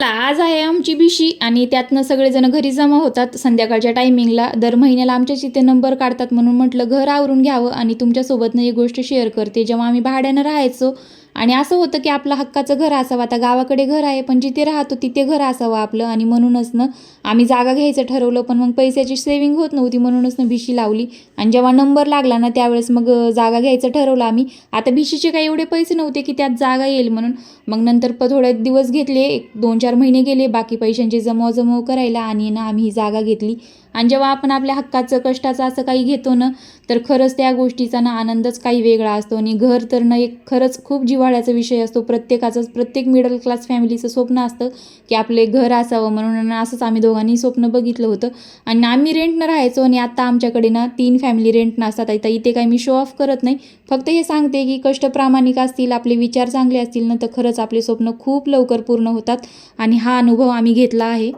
आज आहे आमची बिशी आणि त्यातनं सगळेजण घरी जमा होतात संध्याकाळच्या टायमिंगला. दर महिन्याला आमच्याच इथे नंबर काढतात म्हणून म्हटलं घर आवरून घ्यावं आणि तुमच्यासोबतनं एक गोष्ट शेअर करते. जेव्हा आम्ही भाड्यानं राहायचो आणि असं होतं की आपलं हक्काचं घर असावं. आता गावाकडे घर आहे पण जिथे राहतो तिथे घर असावं आपलं आणि म्हणूनच ना आम्ही जागा घ्यायचं ठरवलं. पण मग पैशाची सेविंग होत नव्हती म्हणूनच ना भिशी लावली आणि जेव्हा नंबर लागला ना त्यावेळेस मग जागा घ्यायचं ठरवलं आम्ही. आता भिशीचे काही एवढे पैसे नव्हते की त्यात जागा येईल म्हणून. मग नंतर थोडे दिवस घेतले, एक 2-4 महिने गेले बाकी पैशांची जमव करायला आणि ना आम्ही ही जागा घेतली. आणि जेव्हा आपण आपल्या हक्काचं कष्टाचं असं काही घेतो ना तर खरंच त्या गोष्टीचा ना आनंदच काही वेगळा असतो. आणि घर तर ना एक खरंच खूप जिव्हाळ्याचा विषय असतो प्रत्येकाचंच. प्रत्येक मिडल क्लास फॅमिलीचं स्वप्न असतं की आपले घर असावं म्हणून असंच आम्ही दोघांनी स्वप्न बघितलं होतं. आणि आम्ही रेंटनं राहायचो आणि आता आमच्याकडे ना 3 फॅमिली रेंटनं असतात. आता इथे काही मी शो ऑफ करत नाही, फक्त हे सांगते की कष्ट प्रामाणिक असतील, आपले विचार चांगले असतील ना तर खरंच आपले स्वप्न खूप लवकर पूर्ण होतात आणि हा अनुभव आम्ही घेतला आहे.